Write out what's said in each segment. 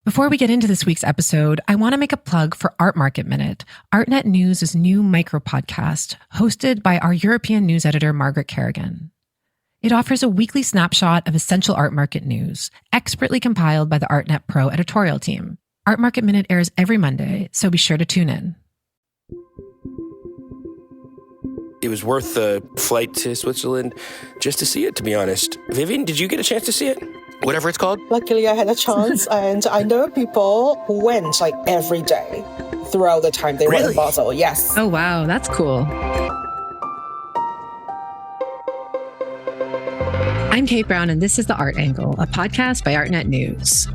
Before we get into this week's episode, I want to make a plug for Art Market Minute, Artnet News' new micro-podcast, hosted by our European news editor, Margaret Kerrigan. It offers a weekly snapshot of essential art market news, expertly compiled by the Artnet Pro editorial team. Art Market Minute airs every Monday, so be sure to tune in. It was worth the flight to Switzerland just to see it, to be honest. Vivienne, did you get a chance to see it? Whatever it's called? Luckily, I had a chance, and I know people who went like every day throughout the time they were in Basel. Yes. Oh, wow. That's cool. I'm Kate Brown, and this is The Art Angle, a podcast by Artnet News.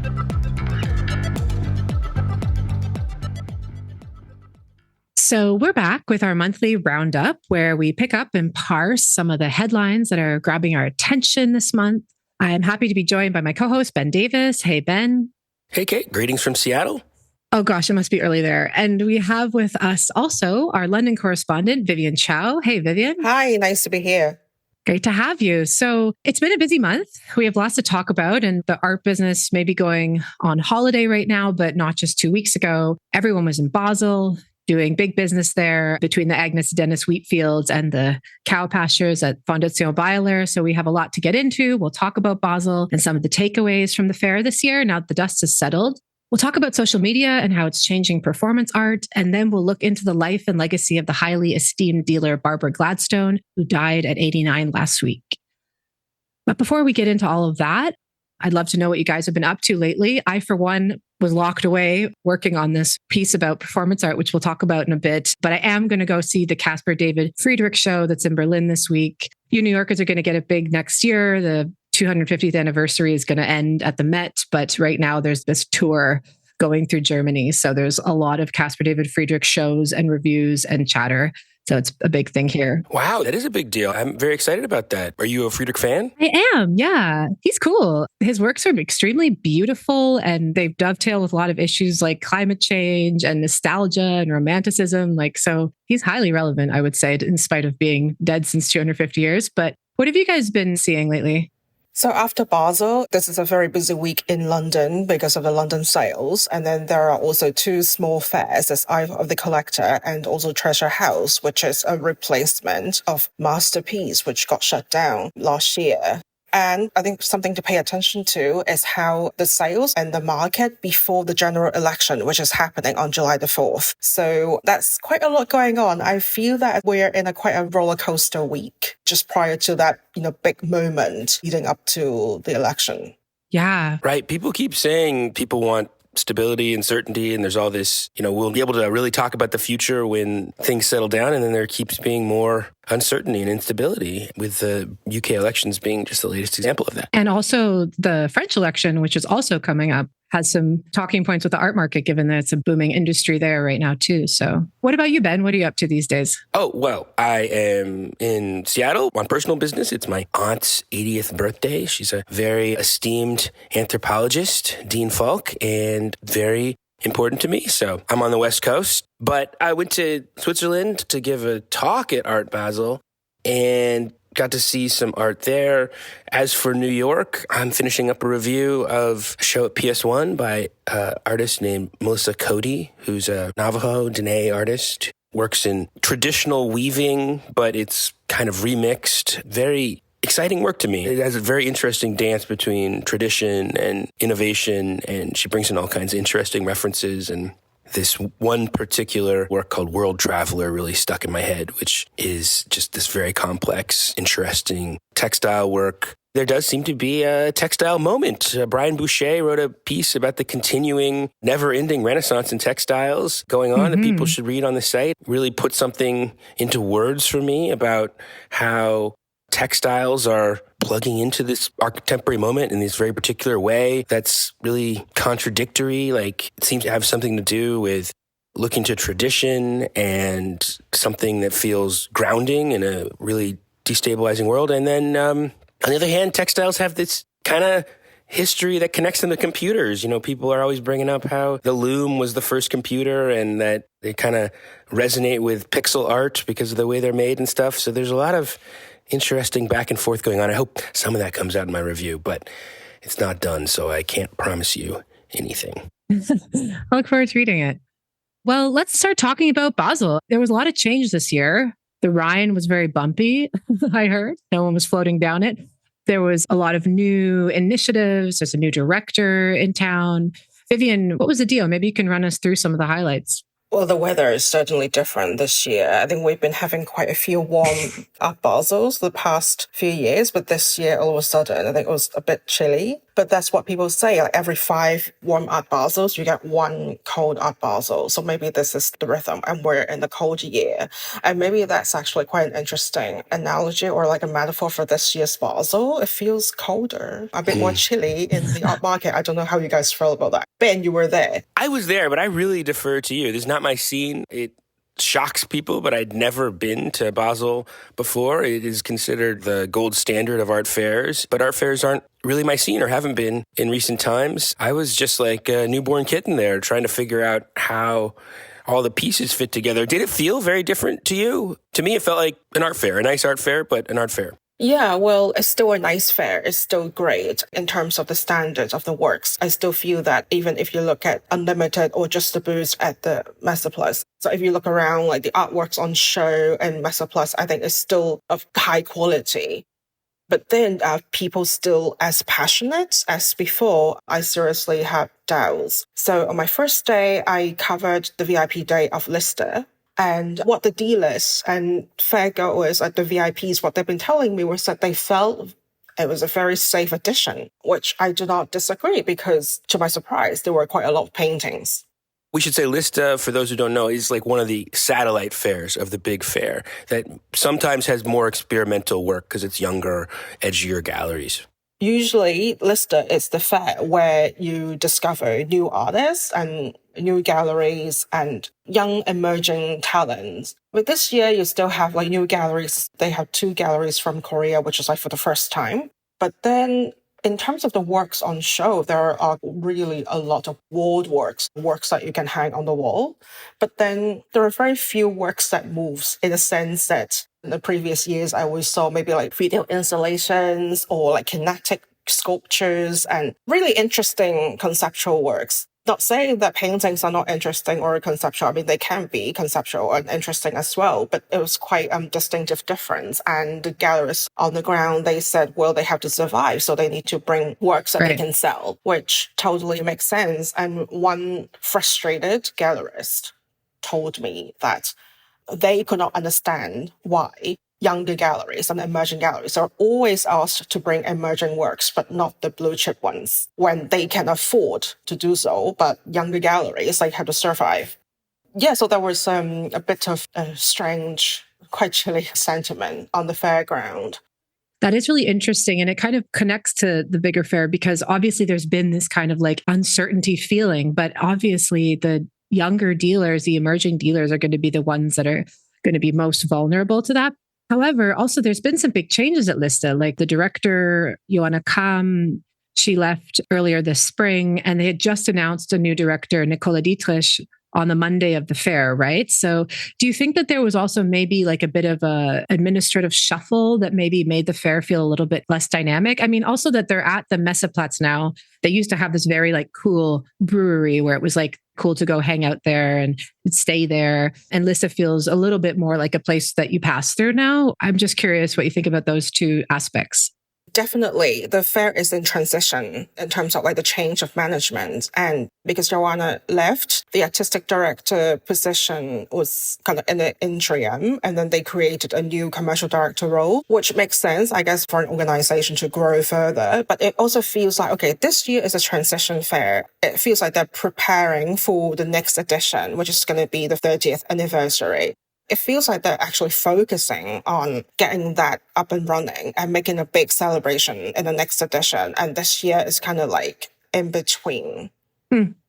So we're back with our monthly roundup, where we pick up and parse some of the headlines that are grabbing our attention this month. I am happy to be joined by my co-host, Ben Davis. Hey, Ben. Hey, Kate. Greetings from Seattle. Oh, gosh, it must be early there. And we have with us also our London correspondent, Vivienne Chow. Hey, Vivienne. Hi, nice to be here. Great to have you. So it's been a busy month. We have lots to talk about, and the art business may be going on holiday right now, but not just 2 weeks ago. Everyone was in Basel, doing big business there between the Agnes Dennis wheat fields and the cow pastures at Fondation Bayer. So we have a lot to get into. We'll talk about Basel and some of the takeaways from the fair this year now that the dust has settled. We'll talk about social media and how it's changing performance art. And then we'll look into the life and legacy of the highly esteemed dealer Barbara Gladstone, who died at 89 last week. But before we get into all of that, I'd love to know what you guys have been up to lately. I, for one, was locked away working on this piece about performance art, which we'll talk about in a bit. But I am going to go see the Caspar David Friedrich show that's in Berlin this week. You New Yorkers are going to get it big next year. The 250th anniversary is going to end at the Met. But right now there's this tour going through Germany. So there's a lot of Caspar David Friedrich shows and reviews and chatter. So it's a big thing here. Wow, that is a big deal. I'm very excited about that. Are you a Friedrich fan? I am, yeah. He's cool. His works are extremely beautiful, and they dovetail with a lot of issues like climate change and nostalgia and romanticism. So he's highly relevant, I would say, in spite of being dead since 250 years. But what have you guys been seeing lately? So after Basel, this is a very busy week in London because of the London sales. And then there are also two small fairs. There's Eye of the Collector and also Treasure House, which is a replacement of Masterpiece, which got shut down last year. And I think something to pay attention to is how the sales and the market before the general election, which is happening on July the 4th. So that's quite a lot going on. I feel that we're in quite a roller coaster week just prior to that, big moment leading up to the election. Yeah. Right. People keep saying people want stability and certainty, and there's all this, we'll be able to really talk about the future when things settle down, and then there keeps being more uncertainty and instability, with the UK elections being just the latest example of that. And also the French election, which is also coming up, has some talking points with the art market, given that it's a booming industry there right now too. So what about you, Ben? What are you up to these days? Oh, well, I am in Seattle on personal business. It's my aunt's 80th birthday. She's a very esteemed anthropologist, Dean Falk, and very important to me. So I'm on the West Coast, but I went to Switzerland to give a talk at Art Basel and got to see some art there. As for New York, I'm finishing up a review of a show at PS1 by an artist named Melissa Cody, who's a Navajo Dene artist. Works in traditional weaving, but it's kind of remixed. Very exciting work to me. It has a very interesting dance between tradition and innovation, and she brings in all kinds of interesting references. And this one particular work called World Traveler really stuck in my head, which is just this very complex, interesting textile work. There does seem to be a textile moment. Brian Boucher wrote a piece about the continuing, never-ending renaissance in textiles going on that people should read on the site. Really put something into words for me about how textiles are plugging into this contemporary moment in this very particular way that's really contradictory. It seems to have something to do with looking to tradition and something that feels grounding in a really destabilizing world. And then, on the other hand, textiles have this kind of history that connects them to computers. People are always bringing up how the loom was the first computer and that they kind of resonate with pixel art because of the way they're made and stuff. So there's a lot of interesting back and forth going on. I hope some of that comes out in my review, but it's not done, so I can't promise you anything. I look forward to reading it. Well, let's start talking about Basel. There was a lot of change this year. The Rhine was very bumpy, I heard. No one was floating down it. There was a lot of new initiatives. There's a new director in town. Vivienne, what was the deal? Maybe you can run us through some of the highlights. Well, the weather is certainly different this year. I think we've been having quite a few warm Art Basels the past few years, but this year, all of a sudden, I think it was a bit chilly. But that's what people say. Like every 5 warm Art Basels, you get 1 cold Art Basel. So maybe this is the rhythm, and we're in the cold year. And maybe that's actually quite an interesting analogy or like a metaphor for this year's Basel. It feels colder, a bit more chilly in the art market. I don't know how you guys feel about that. Ben, you were there. I was there, but I really defer to you. This is not my scene. It shocks people, but I'd never been to Basel before. It is considered the gold standard of art fairs, but art fairs aren't really my scene or haven't been in recent times. I was just like a newborn kitten there trying to figure out how all the pieces fit together. Did it feel very different to you? To me, it felt like an art fair, a nice art fair, but an art fair. Yeah, well, it's still a nice fair. It's still great in terms of the standards of the works. I still feel that even if you look at Unlimited or just the booths at the Masterplus. So if you look around, like the artworks on show and Masterplus, I think it's still of high quality. But then are people still as passionate as before? I seriously have doubts. So on my first day, I covered the VIP day of Lister. And what the dealers and fairgoers at the VIPs, what they've been telling me was that they felt it was a very safe edition, which I do not disagree because, to my surprise, there were quite a lot of paintings. We should say Lista, for those who don't know, is like one of the satellite fairs of the big fair that sometimes has more experimental work because it's younger, edgier galleries. Usually, Lister is the fair where you discover new artists and new galleries and young emerging talents. But this year, you still have like new galleries. They have 2 galleries from Korea, which is like for the first time. But then in terms of the works on show, there are really a lot of walled works that you can hang on the wall. But then there are very few works that moves in the sense that in the previous years, I always saw maybe like video installations or like kinetic sculptures and really interesting conceptual works. Not saying that paintings are not interesting or conceptual. I mean, they can be conceptual and interesting as well, but it was quite a distinctive difference. And the gallerists on the ground, they said, well, they have to survive, so they need to bring works that they can sell, which totally makes sense. And one frustrated gallerist told me that they could not understand why younger galleries and emerging galleries are always asked to bring emerging works, but not the blue chip ones when they can afford to do so. But younger galleries, they have to survive. Yeah, so there was a bit of a strange, quite chilly sentiment on the fairground. That is really interesting. And it kind of connects to the bigger fair because obviously there's been this kind of like uncertainty feeling, but obviously the younger dealers, the emerging dealers are going to be the ones that are going to be most vulnerable to that. However, also there's been some big changes at Lista, like the director, Joanna Kam, she left earlier this spring, and they had just announced a new director, Nicola Dietrich, on the Monday of the fair, right? So do you think that there was also maybe like a bit of a administrative shuffle that maybe made the fair feel a little bit less dynamic? I mean, also that they're at the Messeplatz now. They used to have this very like cool brewery where it was like cool to go hang out there and stay there. And Lista feels a little bit more like a place that you pass through now. I'm just curious what you think about those 2 aspects. Definitely. The fair is in transition in terms of like the change of management. And because Joanna left, the artistic director position was kind of in the interim. And then they created a new commercial director role, which makes sense, I guess, for an organization to grow further. But it also feels like, okay, this year is a transition fair. It feels like they're preparing for the next edition, which is going to be the 30th anniversary. It feels like they're actually focusing on getting that up and running and making a big celebration in the next edition. And this year is kind of like in between.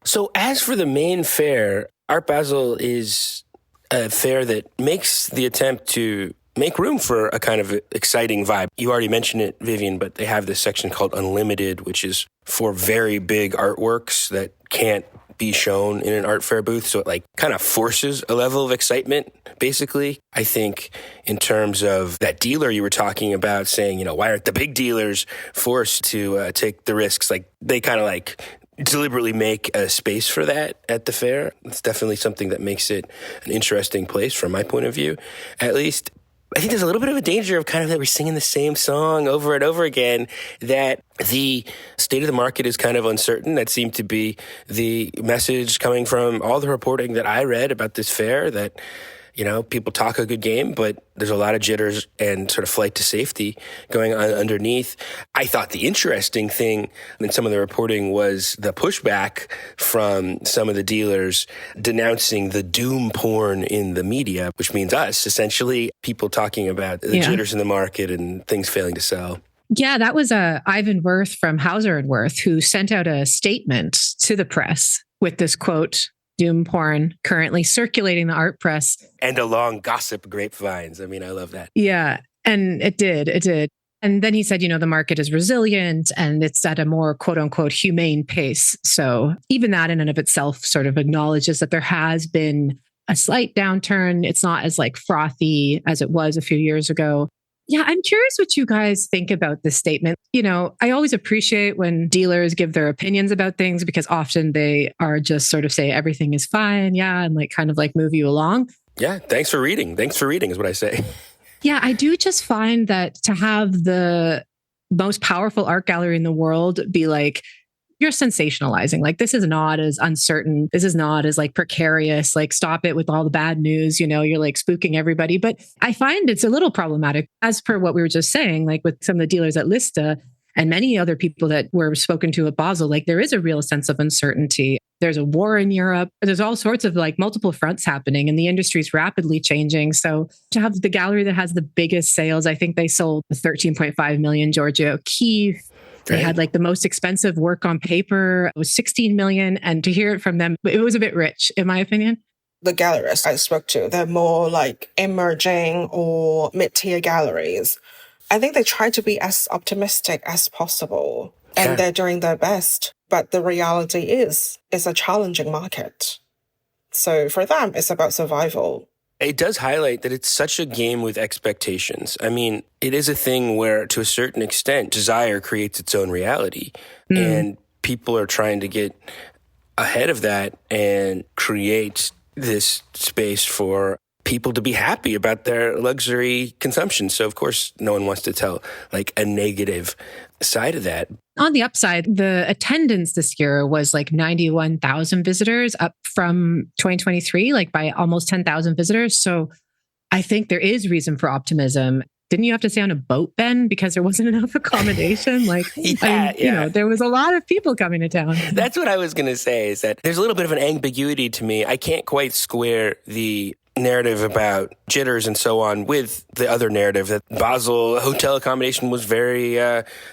So as for the main fair, Art Basel is a fair that makes the attempt to make room for a kind of exciting vibe. You already mentioned it, Vivienne, but they have this section called Unlimited, which is for very big artworks that can't be shown in an art fair booth. So it like kind of forces a level of excitement, basically. I think in terms of that dealer you were talking about saying, why aren't the big dealers forced to take the risks? Like they kind of like deliberately make a space for that at the fair. It's definitely something that makes it an interesting place from my point of view, at least. I think there's a little bit of a danger of kind of that we're singing the same song over and over again, that the state of the market is kind of uncertain. That seemed to be the message coming from all the reporting that I read about this fair, that, you know, people talk a good game, but there's a lot of jitters and sort of flight to safety going on underneath. I thought the interesting thing in some of the reporting was the pushback from some of the dealers denouncing the doom porn in the media, which means us, essentially, people talking about the jitters in the market and things failing to sell. Yeah, that was Ivan Wirth from Hauser and Wirth, who sent out a statement to the press with this quote, "Doom porn currently circulating the art press." And along gossip grapevines. I mean, I love that. Yeah, and it did. And then he said, you know, the market is resilient and it's at a more quote unquote humane pace. So even that in and of itself sort of acknowledges that there has been a slight downturn. It's not as like frothy as it was a few years ago. Yeah, I'm curious what you guys think about this statement. You know, I always appreciate when dealers give their opinions about things because often they are just sort of say everything is fine. Yeah. And like kind of like move you along. Yeah. Thanks for reading. Thanks for reading is what I say. Yeah, I do just find that to have the most powerful art gallery in the world be like, you're sensationalizing. Like, this is not as uncertain. This is not as like precarious. Like, stop it with all the bad news. You know, you're like spooking everybody. But I find it's a little problematic, as per what we were just saying, like with some of the dealers at Lista and many other people that were spoken to at Basel. Like, there is a real sense of uncertainty. There's a war in Europe. There's all sorts of like multiple fronts happening, and the industry is rapidly changing. So to have the gallery that has the biggest sales, I think they sold 13.5 million Giorgio Keith. They had like the most expensive work on paper. It was 16 million. And to hear it from them, it was a bit rich, in my opinion. The gallerists I spoke to, they're more like emerging or mid-tier galleries. I think they try to be as optimistic as possible and they're doing their best. But the reality is, it's a challenging market. So for them, it's about survival. It does highlight that it's such a game with expectations. I mean, it is a thing where, to a certain extent, desire creates its own reality. And people are trying to get ahead of that and create this space for people to be happy about their luxury consumption. So, of course, no one wants to tell like a negative side of that. On the upside, the attendance this year was like 91,000 visitors, up from 2023, like by almost 10,000 visitors. So I think there is reason for optimism. Didn't you have to stay on a boat, Ben, because there wasn't enough accommodation? Like, you know, there was a lot of people coming to town. That's what I was going to say, is that there's a little bit of an ambiguity to me. I can't quite square the narrative about jitters and so on with the other narrative that Basel hotel accommodation was very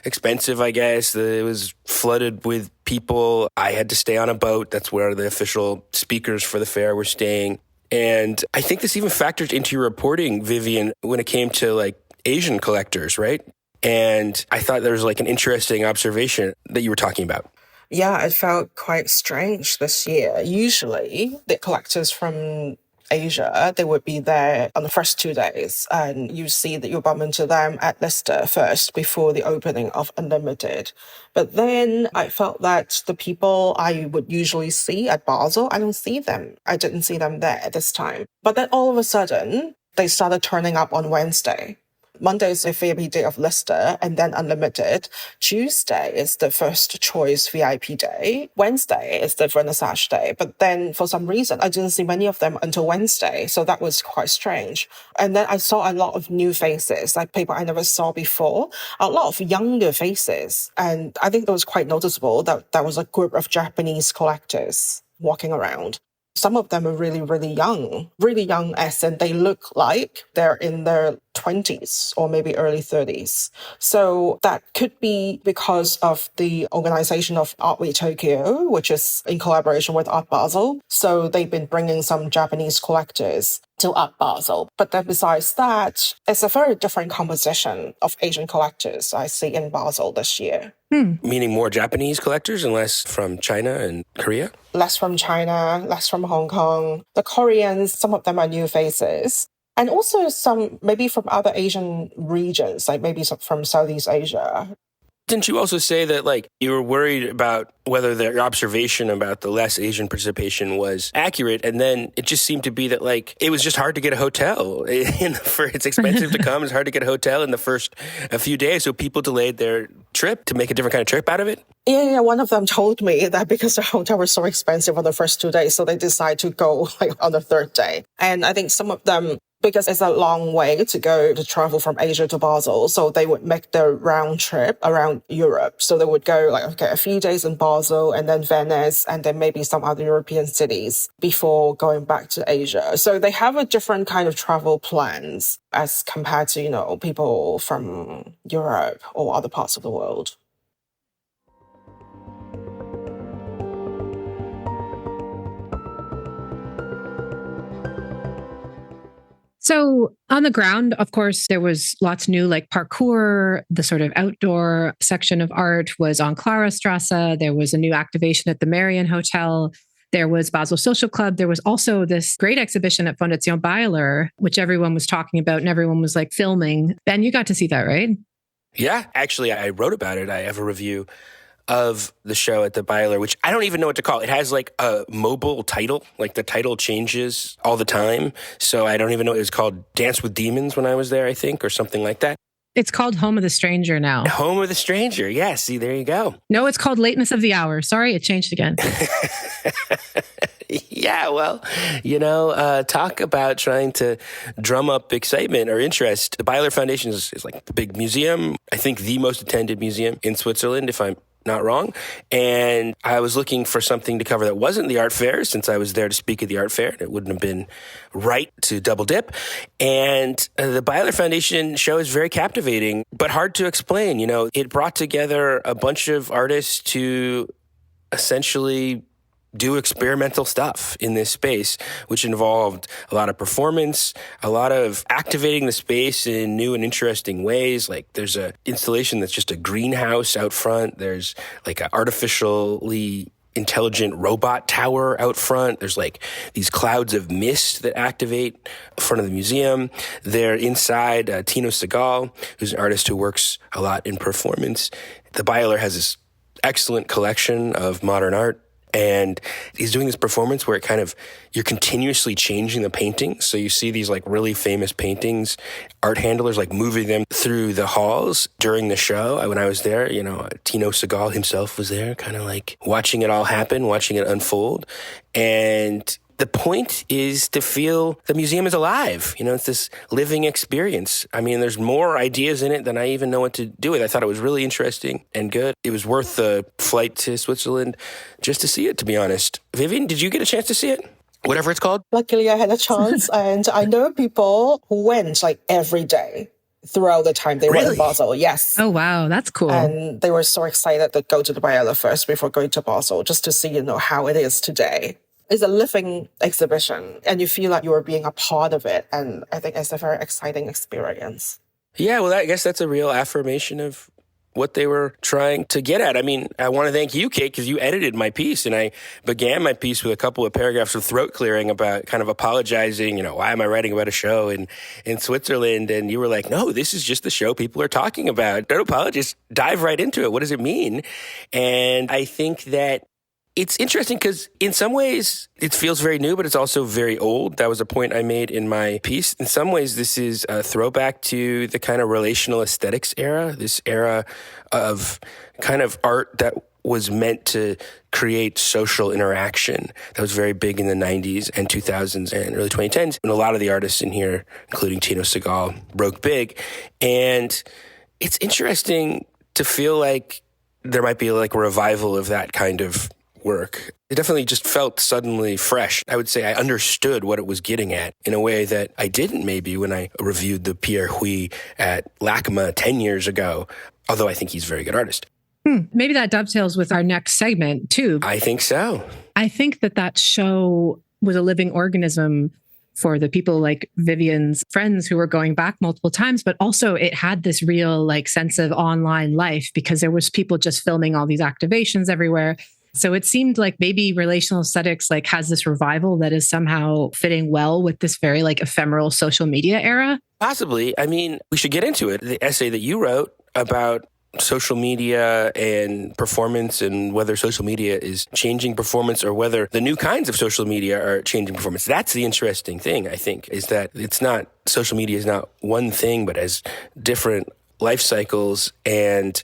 expensive, I guess. It was flooded with people. I had to stay on a boat. That's where the official speakers for the fair were staying. And I think this even factored into your reporting, Vivienne, when it came to like Asian collectors, right? And I thought there was like an interesting observation that you were talking about. Yeah, it felt quite strange this year. Usually the collectors from Asia, they would be there on the first 2 days, and you see that you bump into them at Lister first before the opening of Unlimited. But then I felt that the people I would usually see at Basel, I don't see them. I didn't see them there this time. But then all of a sudden, they started turning up on Wednesday. Monday is the VIP day of Lister and then Unlimited. Tuesday is the first choice VIP day. Wednesday is the Vernissage day. But then for some reason, I didn't see many of them until Wednesday. So that was quite strange. And then I saw a lot of new faces, like people I never saw before, a lot of younger faces. And I think it was quite noticeable that there was a group of Japanese collectors walking around. Some of them are really, really young as in they look like they're in their 20s or maybe early 30s. So that could be because of the organization of Art Week Tokyo, which is in collaboration with Art Basel. So they've been bringing some Japanese collectors to Art Basel. But then besides that, it's a very different composition of Asian collectors I see in Basel this year. Meaning more Japanese collectors and less from China and Korea? Less from China, less from Hong Kong. The Koreans, some of them are new faces. And also some maybe from other Asian regions, like maybe some from Southeast Asia. Didn't you also say that, like, you were worried about whether their observation about the less Asian participation was accurate, and then it just seemed to be that, like, it was just hard to get a hotel. It's expensive to come. It's hard to get a hotel in the first a few days, so people delayed their trip to make a different kind of trip out of it? Yeah, one of them told me that because the hotel was so expensive on the first 2 days, so they decided to go like on the third day. And I think some of them, because it's a long way to travel from Asia to Basel, so they would make the round trip around Europe. So they would go like, okay, a few days in Basel and then Venice and then maybe some other European cities before going back to Asia. So they have a different kind of travel plans as compared to, people from Europe or other parts of the world. So on the ground, of course, there was lots new, like parkour. The sort of outdoor section of art was on Klarstrasse. There was a new activation at the Marion Hotel. There was Basel Social Club. There was also this great exhibition at Fondation Baylor, which everyone was talking about and everyone was like filming. Ben, you got to see that, right? Yeah, actually, I wrote about it. I have a review of the show at the Baylor, which I don't even know what to call. It has like a mobile title, like the title changes all the time. So I don't even know. It was called Dance with Demons when I was there, I think, or something like that. It's called Home of the Stranger now. Home of the Stranger. Yeah, see, there you go. No, it's called Lateness of the Hour. Sorry, it changed again. Yeah, well, talk about trying to drum up excitement or interest. The Baylor Foundation is like the big museum. I think the most attended museum in Switzerland, if I'm not wrong. And I was looking for something to cover that wasn't the art fair, since I was there to speak at the art fair. It wouldn't have been right to double dip. And the Baylor Foundation show is very captivating, but hard to explain. It brought together a bunch of artists to essentially do experimental stuff in this space, which involved a lot of performance, a lot of activating the space in new and interesting ways. Like there's a installation that's just a greenhouse out front. There's like an artificially intelligent robot tower out front. There's like these clouds of mist that activate in front of the museum. They're inside Tino Segal, who's an artist who works a lot in performance. The Baylor has this excellent collection of modern art. And he's doing this performance where you're continuously changing the paintings. So you see these like really famous paintings, art handlers like moving them through the halls during the show. When I was there, Tino Segal himself was there, kind of like watching it all happen, watching it unfold. And the point is to feel the museum is alive. It's this living experience. I mean, there's more ideas in it than I even know what to do with. I thought it was really interesting and good. It was worth the flight to Switzerland just to see it, to be honest. Vivienne, did you get a chance to see it? Whatever it's called? Luckily, I had a chance, and I know people who went like every day throughout the time they were in Basel. Yes. Oh, wow. That's cool. And they were so excited to go to the Baylor first before going to Basel, just to see, how it is today. It's a living exhibition, and you feel like you're being a part of it. And I think it's a very exciting experience. Yeah, well, I guess that's a real affirmation of what they were trying to get at. I mean, I want to thank you, Kate, because you edited my piece, and I began my piece with a couple of paragraphs of throat clearing about kind of apologizing, why am I writing about a show in Switzerland? And you were like, no, this is just the show people are talking about. Don't apologize. Dive right into it. What does it mean? And I think that it's interesting because in some ways it feels very new, but it's also very old. That was a point I made in my piece. In some ways, this is a throwback to the kind of relational aesthetics era, this era of kind of art that was meant to create social interaction. That was very big in the 90s and 2000s and early 2010s. And a lot of the artists in here, including Tino Segal, broke big. And it's interesting to feel like there might be like a revival of that kind of work. It definitely just felt suddenly fresh. I would say I understood what it was getting at in a way that I didn't maybe when I reviewed the Pierre Huy at LACMA 10 years ago, although I think he's a very good artist. Maybe that dovetails with our next segment too. I think so. I think that show was a living organism for the people like Vivienne's friends who were going back multiple times, but also it had this real like sense of online life because there was people just filming all these activations everywhere. So it seemed like maybe relational aesthetics like has this revival that is somehow fitting well with this very like ephemeral social media era. Possibly. I mean, we should get into it. The essay that you wrote about social media and performance and whether social media is changing performance or whether the new kinds of social media are changing performance. That's the interesting thing, I think, is that social media is not one thing, but has different life cycles. And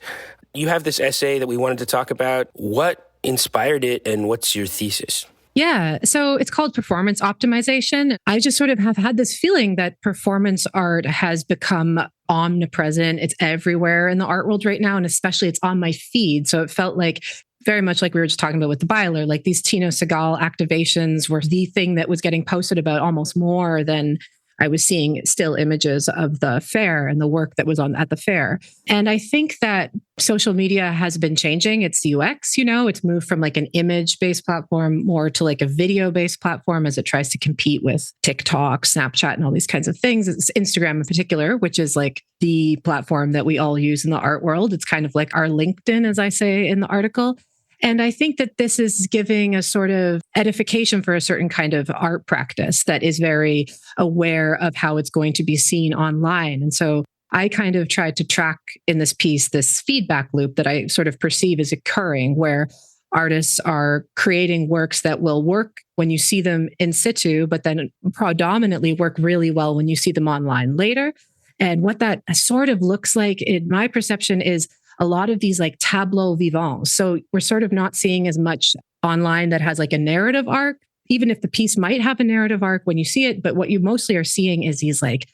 you have this essay that we wanted to talk about. What inspired it and what's your thesis? Yeah. So it's called performance optimization. I just sort of have had this feeling that performance art has become omnipresent. It's everywhere in the art world right now. And especially it's on my feed. So it felt like very much like we were just talking about with the Byler, like these Tino Segal activations were the thing that was getting posted about almost more than I was seeing still images of the fair and the work that was on at the fair. And I think that social media has been changing its UX, it's moved from like an image-based platform more to like a video-based platform as it tries to compete with TikTok, Snapchat, and all these kinds of things. It's Instagram in particular, which is like the platform that we all use in the art world. It's kind of like our LinkedIn, as I say in the article. And I think that this is giving a sort of edification for a certain kind of art practice that is very aware of how it's going to be seen online. And so I kind of tried to track in this piece this feedback loop that I sort of perceive as occurring, where artists are creating works that will work when you see them in situ, but then predominantly work really well when you see them online later. And what that sort of looks like, in my perception, is a lot of these like tableaux vivants. So we're sort of not seeing as much online that has like a narrative arc, even if the piece might have a narrative arc when you see it. But what you mostly are seeing is these like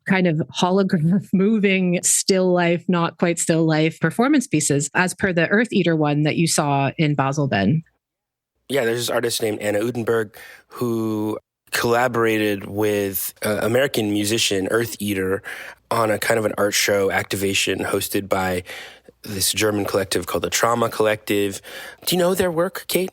kind of holograph moving still life, not quite still life performance pieces, as per the Earth Eater one that you saw in Basel, Ben. Yeah, there's this artist named Anna Udenberg who collaborated with American musician Earth Eater on a kind of an art show activation hosted by this German collective called the Trauma Collective. Do you know their work, Kate?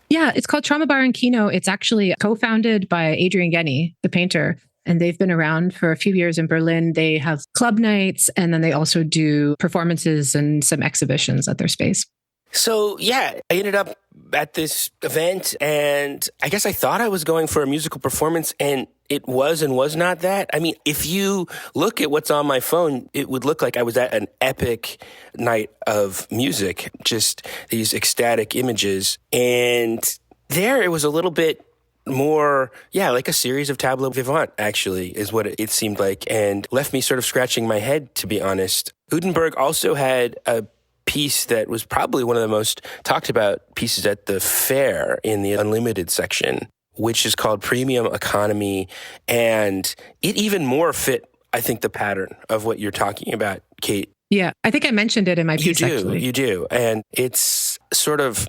Yeah, it's called Trauma Bar and Kino. It's actually co-founded by Adrian Genny, the painter, and they've been around for a few years in Berlin. They have club nights, and then they also do performances and some exhibitions at their space. So, yeah, I ended up at this event, and I guess I thought I was going for a musical performance, and it was and was not that. I mean, if you look at what's on my phone, it would look like I was at an epic night of music, just these ecstatic images. And there it was a little bit more, like a series of tableaux vivants, actually, is what it seemed like, and left me sort of scratching my head, to be honest. Udenberg also had a piece that was probably one of the most talked about pieces at the fair in the Unlimited section, which is called Premium Economy. And it even more fit, I think, the pattern of what you're talking about, Kate. Yeah, I think I mentioned it in my piece, actually. You do. And it's sort of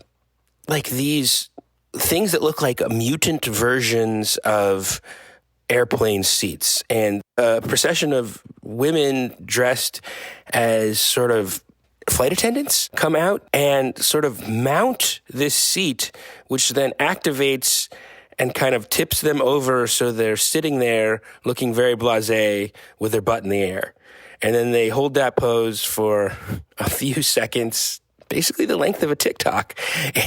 like these things that look like mutant versions of airplane seats, and a procession of women dressed as sort of flight attendants come out and sort of mount this seat, which then activates and kind of tips them over so they're sitting there looking very blasé with their butt in the air. And then they hold that pose for a few seconds, basically the length of a TikTok,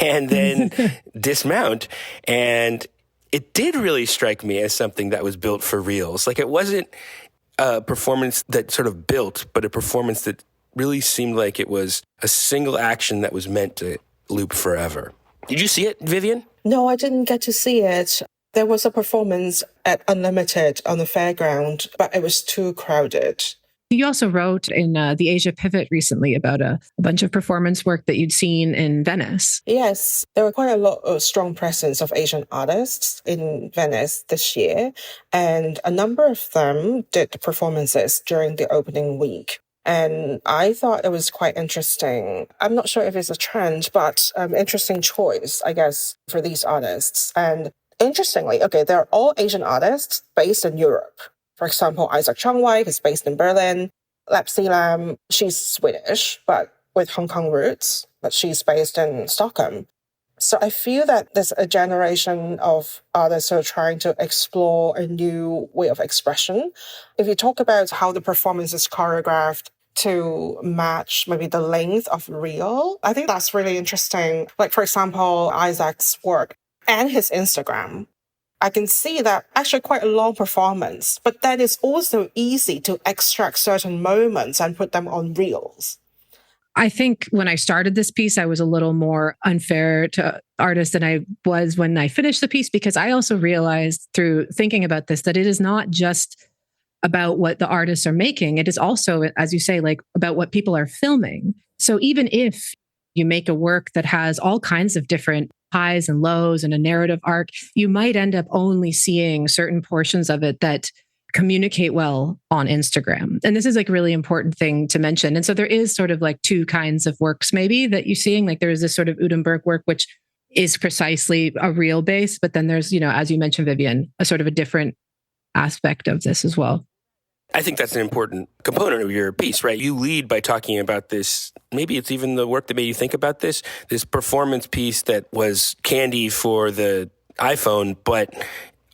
and then dismount. And it did really strike me as something that was built for reals. Like, it wasn't a performance that sort of built, but a performance that really seemed like it was a single action that was meant to loop forever. Did you see it, Vivienne? No, I didn't get to see it. There was a performance at Unlimited on the fairground, but it was too crowded. You also wrote in the Asia Pivot recently about a bunch of performance work that you'd seen in Venice. Yes, there were quite a lot of strong presence of Asian artists in Venice this year, and a number of them did performances during the opening week. And I thought it was quite interesting. I'm not sure if it's a trend, but interesting choice, I guess, for these artists. And interestingly, they're all Asian artists based in Europe. For example, Isaac Chongwei is based in Berlin. Lap Selam, she's Swedish, but with Hong Kong roots, but she's based in Stockholm. So I feel that there's a generation of artists who are trying to explore a new way of expression. If you talk about how the performance is choreographed to match maybe the length of reel, I think that's really interesting. Like, for example, Isaac's work and his Instagram. I can see that actually quite a long performance, but that is also easy to extract certain moments and put them on reels. I think when I started this piece, I was a little more unfair to artists than I was when I finished the piece, because I also realized through thinking about this that it is not just about what the artists are making. It is also, as you say, like about what people are filming. So even if you make a work that has all kinds of different highs and lows and a narrative arc, you might end up only seeing certain portions of it that communicate well on Instagram. And this is like a really important thing to mention. And so there is sort of like two kinds of works maybe that you're seeing. Like there is this sort of Udenberg work, which is precisely a real base, but then there's, as you mentioned, Vivienne, a sort of a different aspect of this as well. I think that's an important component of your piece, right? You lead by talking about this. Maybe it's even the work that made you think about this performance piece that was candy for the iPhone, but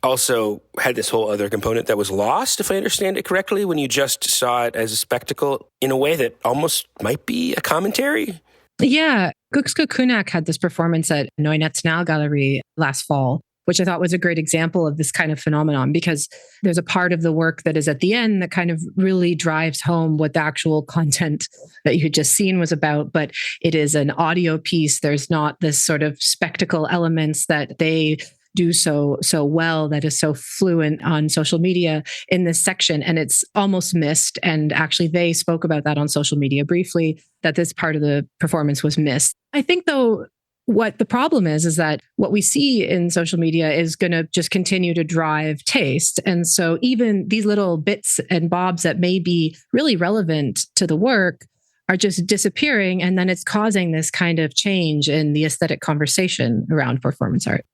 also had this whole other component that was lost, if I understand it correctly, when you just saw it as a spectacle in a way that almost might be a commentary. Yeah. Gukska Kunak had this performance at Neue Nationalgalerie last fall, which I thought was a great example of this kind of phenomenon, because there's a part of the work that is at the end that kind of really drives home what the actual content that you had just seen was about. But it is an audio piece. There's not this sort of spectacle elements that they do so well, that is so fluent on social media in this section. And it's almost missed. And actually, they spoke about that on social media briefly, that this part of the performance was missed. I think, though, what the problem is that what we see in social media is going to just continue to drive taste. And so even these little bits and bobs that may be really relevant to the work are just disappearing. And then it's causing this kind of change in the aesthetic conversation around performance art.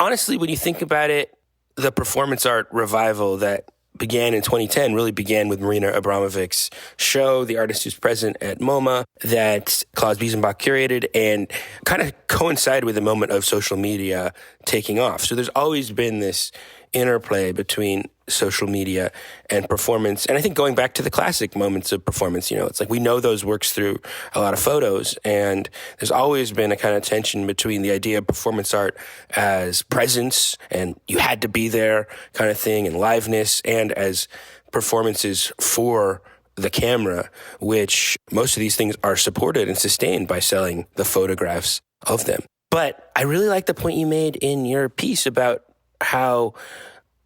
Honestly, when you think about it, the performance art revival that began in 2010 really began with Marina Abramovic's show, The Artist Who's Present at MoMA, that Klaus Biesenbach curated and kind of coincided with the moment of social media taking off. So there's always been this interplay between social media and performance. And I think going back to the classic moments of performance, it's like we know those works through a lot of photos. And there's always been a kind of tension between the idea of performance art as presence and you had to be there kind of thing, and liveness, and as performances for the camera, which most of these things are supported and sustained by selling the photographs of them. But I really like the point you made in your piece about how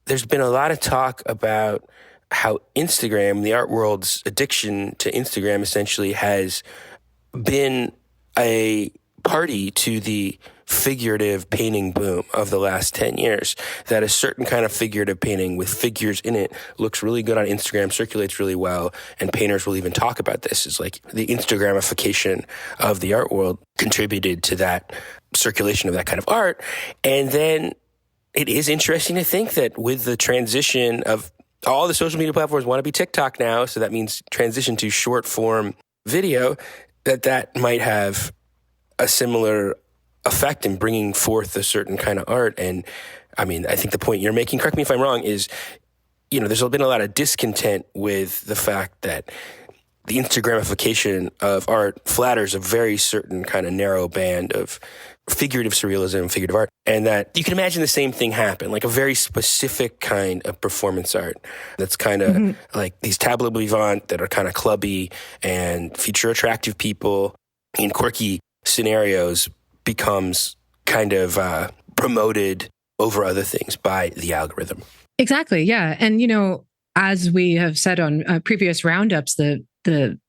there's been a lot of talk about how Instagram, the art world's addiction to Instagram, essentially has been a party to the figurative painting boom of the last 10 years. That a certain kind of figurative painting with figures in it looks really good on Instagram, circulates really well, and painters will even talk about this. It's like the Instagramification of the art world contributed to that circulation of that kind of art. And then it is interesting to think that with the transition of all the social media platforms want to be TikTok now, so that means transition to short form video, that might have a similar effect in bringing forth a certain kind of art. And I mean, I think the point you're making, correct me if I'm wrong, is, there's been a lot of discontent with the fact that the Instagramification of art flatters a very certain kind of narrow band of figurative surrealism, figurative art, and that you can imagine the same thing happen, like a very specific kind of performance art that's kind of like these tableau vivant that are kind of clubby and feature attractive people in quirky scenarios becomes kind of promoted over other things by the algorithm. Exactly, yeah. And, as we have said on previous roundups, the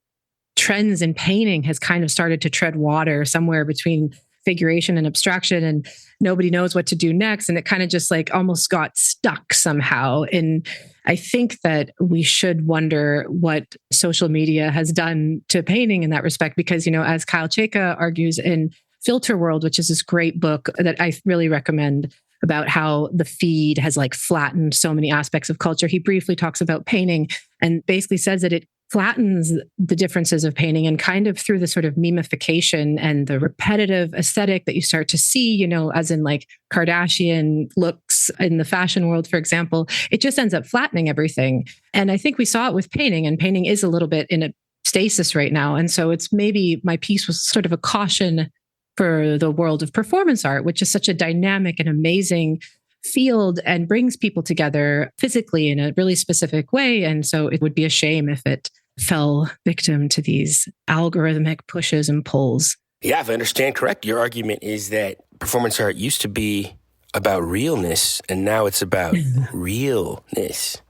trends in painting has kind of started to tread water somewhere between figuration and abstraction, and nobody knows what to do next. And it kind of just like almost got stuck somehow. And I think that we should wonder what social media has done to painting in that respect, because, as Kyle Chayka argues in Filter World, which is this great book that I really recommend about how the feed has like flattened so many aspects of culture. He briefly talks about painting and basically says that it flattens the differences of painting, and kind of through the sort of memification and the repetitive aesthetic that you start to see, as in like Kardashian looks in the fashion world, for example, it just ends up flattening everything. And I think we saw it with painting, and painting is a little bit in a stasis right now. And so it's maybe my piece was sort of a caution for the world of performance art, which is such a dynamic and amazing field and brings people together physically in a really specific way. And so it would be a shame if it fell victim to these algorithmic pushes and pulls. Yeah, if I understand correct, your argument is that performance art used to be about realness, and now it's about realness.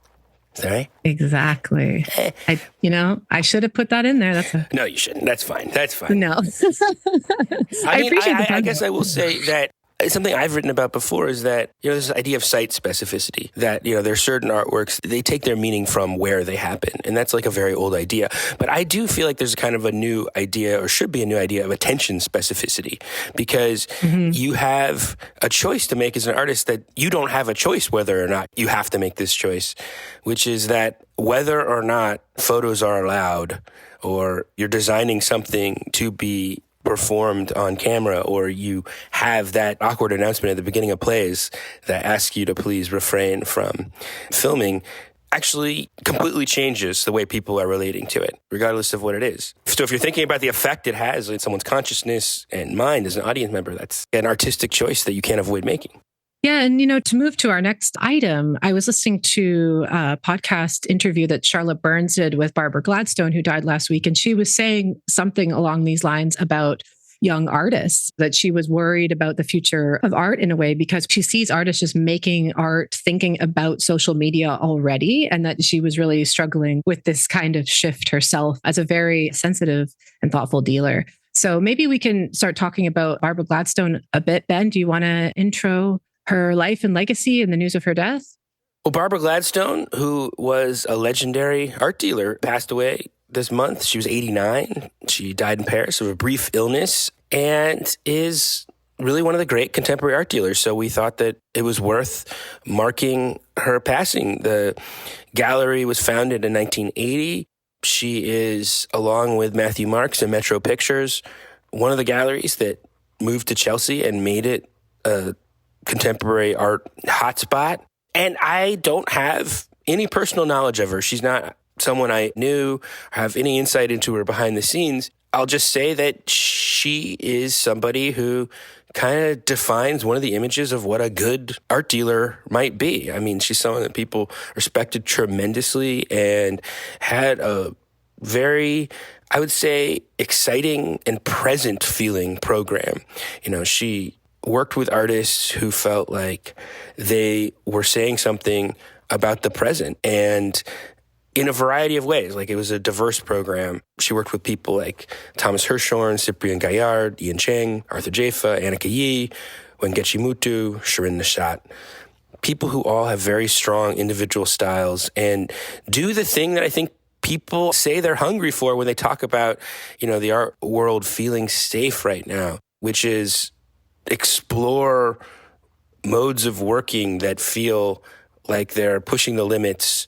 Is that right? Exactly. I should have put that in there. No, you shouldn't. That's fine. That's fine. No. I mean, appreciate the I guess I will say that something I've written about before is that, this idea of site specificity, that, there are certain artworks, they take their meaning from where they happen. And that's like a very old idea. But I do feel like there's kind of a new idea, or should be a new idea, of attention specificity, because you have a choice to make as an artist that you don't have a choice whether or not you have to make this choice, which is that whether or not photos are allowed, or you're designing something to be performed on camera, or you have that awkward announcement at the beginning of plays that asks you to please refrain from filming, actually completely changes the way people are relating to it, regardless of what it is. So if you're thinking about the effect it has on someone's consciousness and mind as an audience member, that's an artistic choice that you can't avoid making. Yeah. And, to move to our next item, I was listening to a podcast interview that Charlotte Burns did with Barbara Gladstone, who died last week. And she was saying something along these lines about young artists, that she was worried about the future of art in a way, because she sees artists just making art, thinking about social media already, and that she was really struggling with this kind of shift herself as a very sensitive and thoughtful dealer. So maybe we can start talking about Barbara Gladstone a bit. Ben, do you want to intro her life and legacy and the news of her death? Well, Barbara Gladstone, who was a legendary art dealer, passed away this month. She was 89. She died in Paris of a brief illness, and is really one of the great contemporary art dealers. So we thought that it was worth marking her passing. The gallery was founded in 1980. She is, along with Matthew Marks and Metro Pictures, one of the galleries that moved to Chelsea and made it a contemporary art hotspot. And I don't have any personal knowledge of her. She's not someone I knew or have any insight into her behind the scenes. I'll just say that she is somebody who kind of defines one of the images of what a good art dealer might be. I mean, she's someone that people respected tremendously and had a very, I would say, exciting and present feeling program. She worked with artists who felt like they were saying something about the present, and in a variety of ways. Like, it was a diverse program. She worked with people like Thomas Hirschhorn, Cyprien Gaillard, Ian Cheng, Arthur Jaffa, Annika Yee, Wengechi Mutu, Shirin Nishat. People who all have very strong individual styles and do the thing that I think people say they're hungry for when they talk about, the art world feeling safe right now, which is explore modes of working that feel like they're pushing the limits,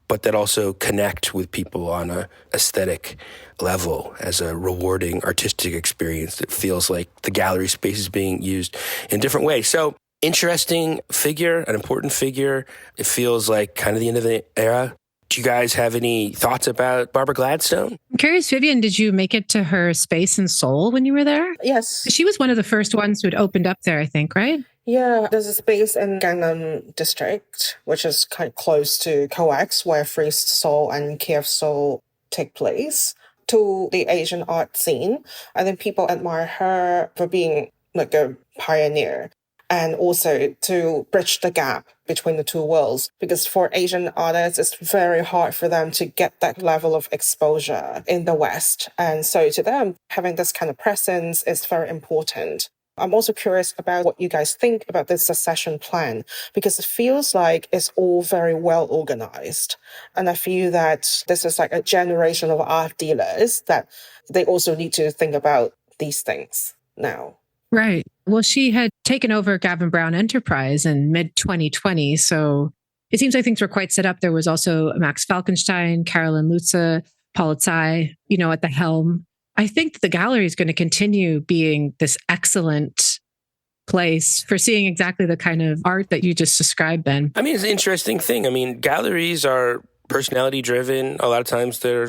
but that also connect with people on a aesthetic level as a rewarding artistic experience that feels like the gallery space is being used in different ways. So, interesting figure, an important figure. It feels like kind of the end of the era. Do you guys have any thoughts about Barbara Gladstone? I'm curious, Vivienne, did you make it to her space in Seoul when you were there? Yes. She was one of the first ones who had opened up there, I think, right? Yeah, there's a space in Gangnam district, which is kind of close to COEX, where Free Seoul and Kiev Seoul take place. To the Asian art scene, I think people admire her for being like a pioneer, and also to bridge the gap between the two worlds. Because for Asian artists, it's very hard for them to get that level of exposure in the West. And so to them, having this kind of presence is very important. I'm also curious about what you guys think about this succession plan, because it feels like it's all very well organized. And I feel that this is like a generation of art dealers that they also need to think about these things now. Right. Well, she had taken over Gavin Brown Enterprise in mid-2020. So it seems like things were quite set up. There was also Max Falkenstein, Carolyn Lutze, Paula Tsai, at the helm. I think the gallery is going to continue being this excellent place for seeing exactly the kind of art that you just described, Ben. I mean, it's an interesting thing. I mean, galleries are personality driven. A lot of times they're,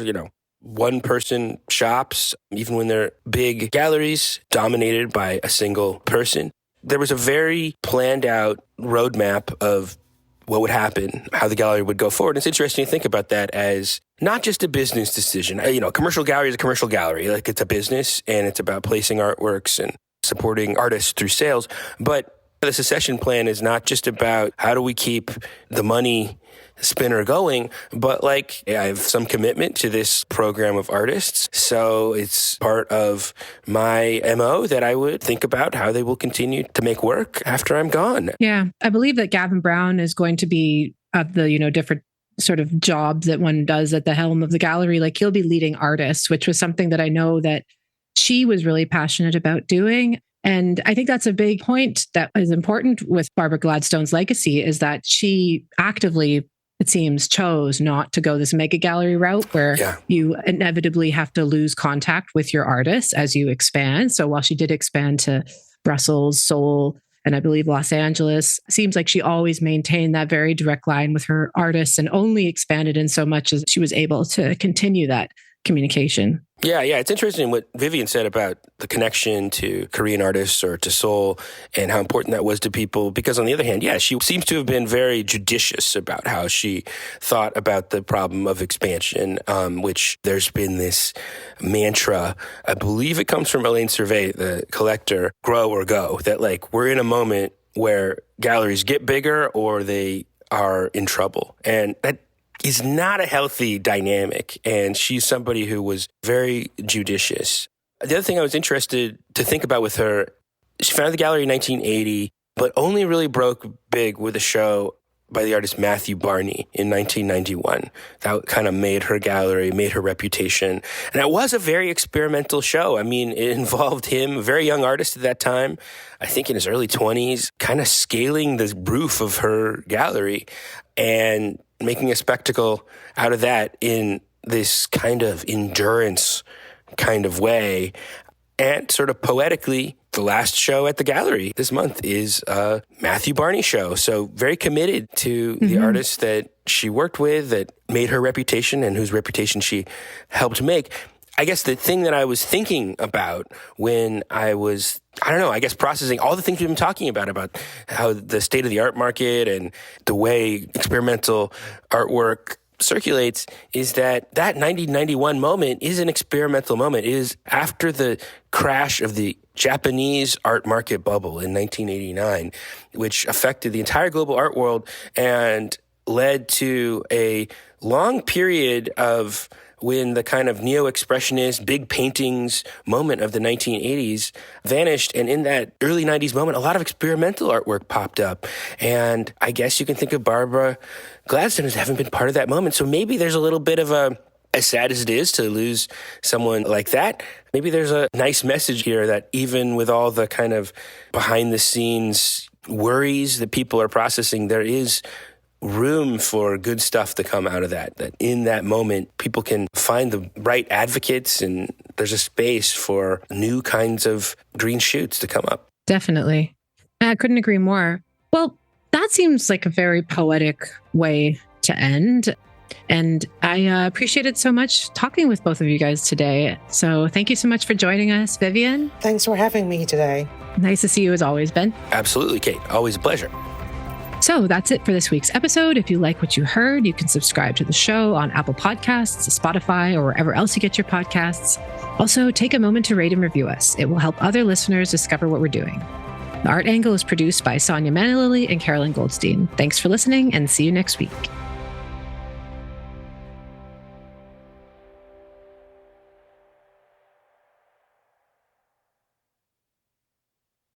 one-person shops, even when they're big galleries dominated by a single person. There was a very planned out roadmap of what would happen, how the gallery would go forward. It's interesting to think about that as not just a business decision. A commercial gallery is a commercial gallery. Like, it's a business and it's about placing artworks and supporting artists through sales. But the succession plan is not just about how do we keep the money spinner going, but I have some commitment to this program of artists. So it's part of my MO that I would think about how they will continue to make work after I'm gone. Yeah. I believe that Gavin Brown is going to be of the, different sort of jobs that one does at the helm of the gallery. Like, he'll be leading artists, which was something that I know that she was really passionate about doing. And I think that's a big point that is important with Barbara Gladstone's legacy, is that she actively, it seems, chose not to go this mega gallery route where you inevitably have to lose contact with your artists as you expand. So while she did expand to Brussels, Seoul, and I believe Los Angeles, it seems like she always maintained that very direct line with her artists and only expanded in so much as she was able to continue that communication. Yeah. It's interesting what Vivienne said about the connection to Korean artists or to Seoul and how important that was to people. Because on the other hand, she seems to have been very judicious about how she thought about the problem of expansion, which there's been this mantra, I believe it comes from Elaine Servet, the collector, grow or go, that we're in a moment where galleries get bigger or they are in trouble. And that is not a healthy dynamic. And she's somebody who was very judicious. The other thing I was interested to think about with her, she founded the gallery in 1980, but only really broke big with a show by the artist Matthew Barney in 1991. That kind of made her gallery, made her reputation. And it was a very experimental show. I mean, it involved him, a very young artist at that time, I think in his early 20s, kind of scaling the roof of her gallery and making a spectacle out of that in this kind of endurance kind of way. And sort of poetically, the last show at the gallery this month is a Matthew Barney show. So very committed to the artists that she worked with, that made her reputation and whose reputation she helped make. I guess the thing that I was thinking about when I was, processing all the things we've been talking about how the state of the art market and the way experimental artwork circulates, is that 1991 moment is an experimental moment. It is after the crash of the Japanese art market bubble in 1989, which affected the entire global art world and led to a long period of when the kind of neo-expressionist, big paintings moment of the 1980s vanished. And in that early 90s moment, a lot of experimental artwork popped up. And I guess you can think of Barbara Gladstone as having been part of that moment. So maybe there's a little bit of as sad as it is to lose someone like that, maybe there's a nice message here that even with all the kind of behind-the-scenes worries that people are processing, there is room for good stuff to come out of that in that moment, people can find the right advocates and there's a space for new kinds of green shoots to come up. Definitely. I couldn't agree more. Well, that seems like a very poetic way to end. And I appreciated so much talking with both of you guys today. So thank you so much for joining us, Vivienne. Thanks for having me today. Nice to see you as always, Ben. Absolutely, Kate. Always a pleasure. So that's it for this week's episode. If you like what you heard, you can subscribe to the show on Apple Podcasts, Spotify, or wherever else you get your podcasts. Also, take a moment to rate and review us. It will help other listeners discover what we're doing. The Art Angle is produced by Sonia Manalili and Carolyn Goldstein. Thanks for listening and see you next week.